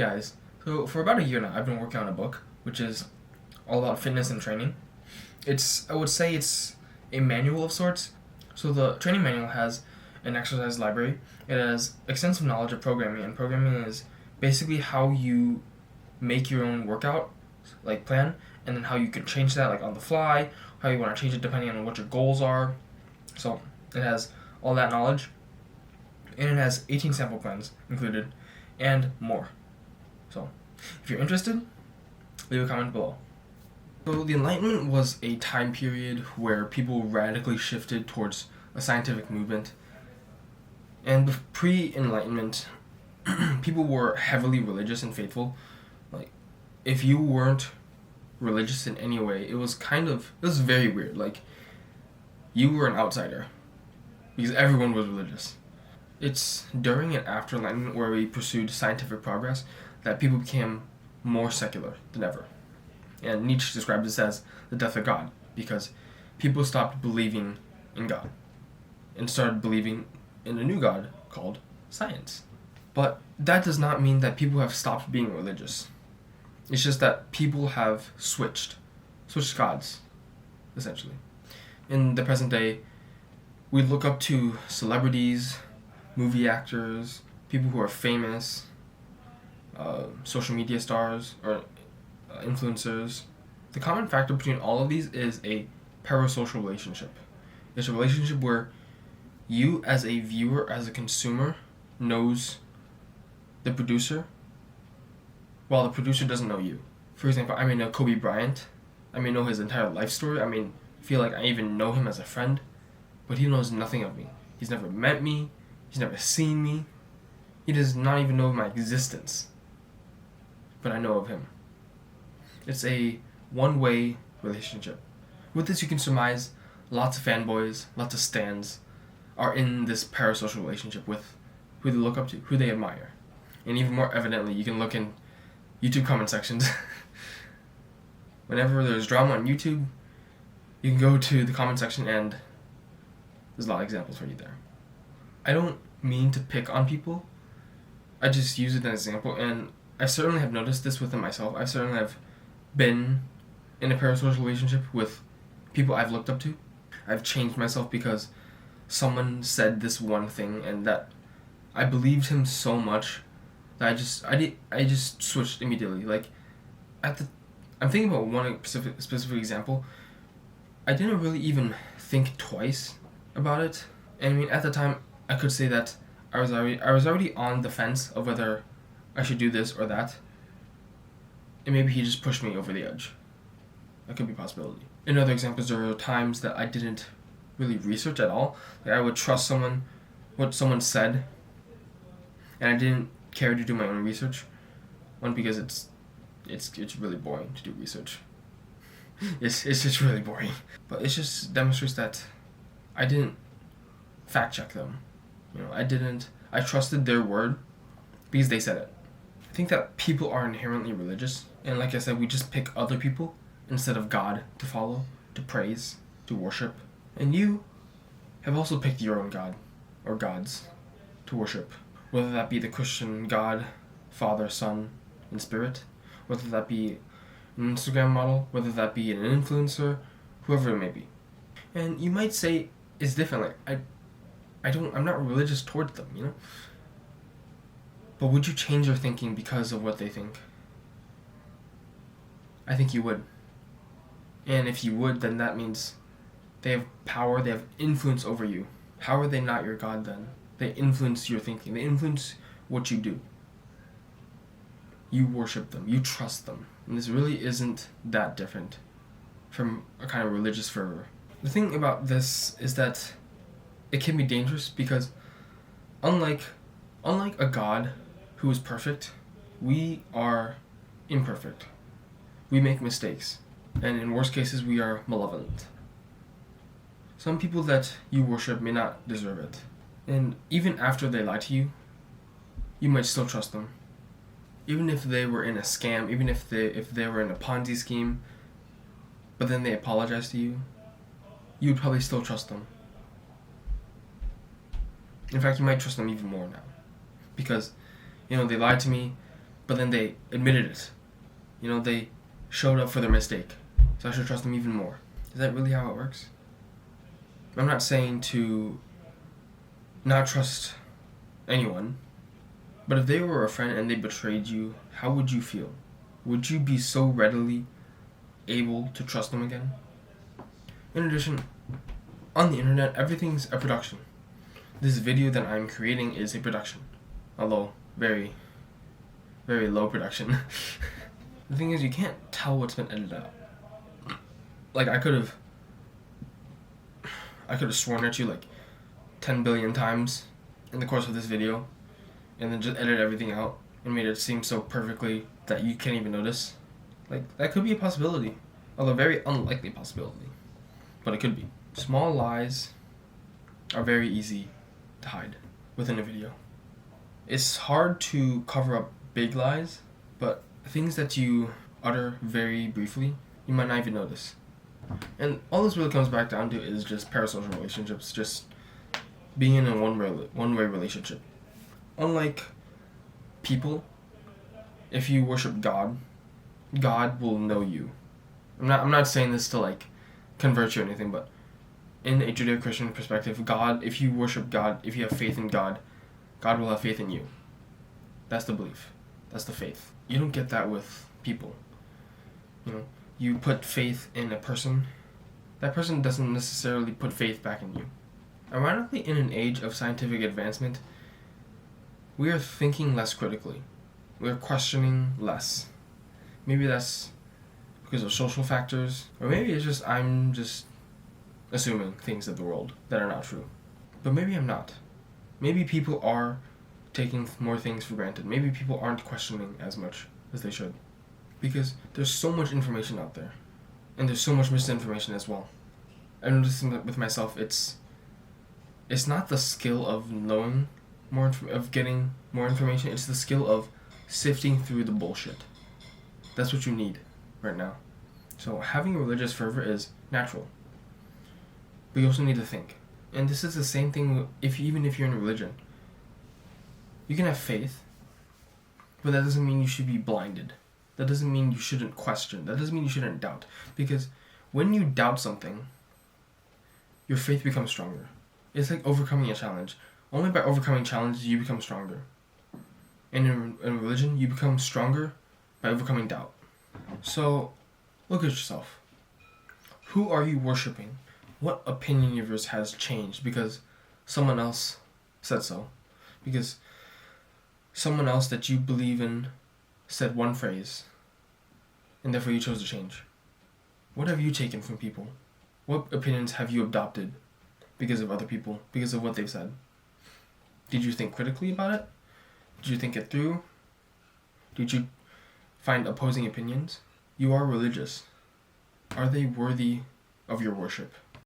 guys, so for about a year now I've been working on a book which is all about fitness and training. I would say it's a manual of sorts. So the training manual has an exercise library. It has extensive knowledge of programming, and programming is basically how you make your own workout like plan, and then how you can change that like on the fly, how you want to change it depending on what your goals are. So it has all that knowledge, and it has 18 sample plans included and more. So if you're interested, leave a comment below. So the Enlightenment was a time period where people radically shifted towards a scientific movement. And pre-Enlightenment, people were heavily religious and faithful. Like, if you weren't religious in any way, it was very weird. Like, you were an outsider because everyone was religious. It's during and after Enlightenment where we pursued scientific progress that people became more secular than ever. And Nietzsche described this as the death of God, because people stopped believing in God and started believing in a new God called science. But that does not mean that people have stopped being religious. It's just that people have switched gods, essentially. In the present day, we look up to celebrities, movie actors, people who are famous, social media stars, or influencers. The common factor between all of these is a parasocial relationship. It's a relationship where you as a viewer, as a consumer, knows the producer, while the producer doesn't know you. For example, I may know Kobe Bryant. I may know his entire life story. I may feel like I even know him as a friend, but he knows nothing of me. He's never met me. He's never seen me. He does not even know of my existence. But I know of him. It's a one-way relationship. With this, you can surmise lots of fanboys, lots of stans are in this parasocial relationship with who they look up to, who they admire. And even more evidently, you can look in YouTube comment sections. Whenever there's drama on YouTube, you can go to the comment section and there's a lot of examples for you there. I don't mean to pick on people. I just use it as an example, and I certainly have noticed this within myself. I certainly have been in a parasocial relationship with people I've looked up to. I've changed myself because someone said this one thing, and that I believed him so much that I just switched immediately. Like, I'm thinking about one specific example. I didn't really even think twice about it. And I mean, at the time, I could say that I was already on the fence of whether I should do this or that. And maybe he just pushed me over the edge. That could be a possibility. In other examples, there were times that I didn't really research at all. Like, I would trust what someone said, and I didn't care to do my own research. One, because it's really boring to do research. It's just really boring. But it just demonstrates that I didn't fact check them. I trusted their word because they said it. I think that people are inherently religious, and like I said, we just pick other people instead of God to follow, to praise, to worship. And you have also picked your own God, or gods, to worship. Whether that be the Christian God, Father, Son, and Spirit, whether that be an Instagram model, whether that be an influencer, whoever it may be. And you might say it's different, like, I'm not religious towards them, But would you change your thinking because of what they think? I think you would. And if you would, then that means they have power, they have influence over you. How are they not your God then? They influence your thinking. They influence what you do. You worship them. You trust them. And this really isn't that different from a kind of religious fervor. The thing about this is that it can be dangerous because unlike a God who is perfect, we are imperfect. We make mistakes. And in worst cases, we are malevolent. Some people that you worship may not deserve it. And even after they lie to you, you might still trust them. Even if they were in a scam, even if they were in a Ponzi scheme, but then they apologize to you, you would probably still trust them. In fact, you might trust them even more now. Because, they lied to me, but then they admitted it. They showed up for their mistake. So I should trust them even more. Is that really how it works? I'm not saying to not trust anyone, but if they were a friend and they betrayed you, how would you feel? Would you be so readily able to trust them again? In addition, on the internet, everything's a production. This video that I'm creating is a production, although very, very low production. The thing is, you can't tell what's been edited out. Like, I could have sworn at you like 10 billion times in the course of this video, and then just edited everything out and made it seem so perfectly that you can't even notice. Like, that could be a possibility, although a very unlikely possibility, but it could be. Small lies are very easy to hide within a video. It's hard to cover up big lies, but things that you utter very briefly, you might not even notice. And all this really comes back down to is just parasocial relationships, just being in a one-way relationship. Unlike people, if you worship God, God will know you. I'm not saying this to like convert you or anything, but in a Judeo-Christian perspective, God, if you worship God, if you have faith in God, God will have faith in you. That's the belief. That's the faith. You don't get that with people. You put faith in a person, that person doesn't necessarily put faith back in you. Ironically, in an age of scientific advancement, we are thinking less critically. We're questioning less. Maybe that's because of social factors, or maybe it's just I'm just assuming things of the world that are not true. But maybe I'm not. Maybe people are taking more things for granted. Maybe people aren't questioning as much as they should. Because there's so much information out there. And there's so much misinformation as well. I'm noticing that with myself, it's not the skill of knowing of getting more information, it's the skill of sifting through the bullshit. That's what you need right now. So having a religious fervor is natural. But you also need to think. And this is the same thing even if you're in a religion. You can have faith, but that doesn't mean you should be blinded. That doesn't mean you shouldn't question. That doesn't mean you shouldn't doubt. Because when you doubt something, your faith becomes stronger. It's like overcoming a challenge. Only by overcoming challenges you become stronger. And in religion, you become stronger by overcoming doubt. So, look at yourself. Who are you worshiping? What opinion of yours has changed because someone else said so? Because someone else that you believe in said one phrase, and therefore you chose to change. What have you taken from people? What opinions have you adopted because of other people, because of what they've said? Did you think critically about it? Did you think it through? Did you find opposing opinions? You are religious. Are they worthy of your worship?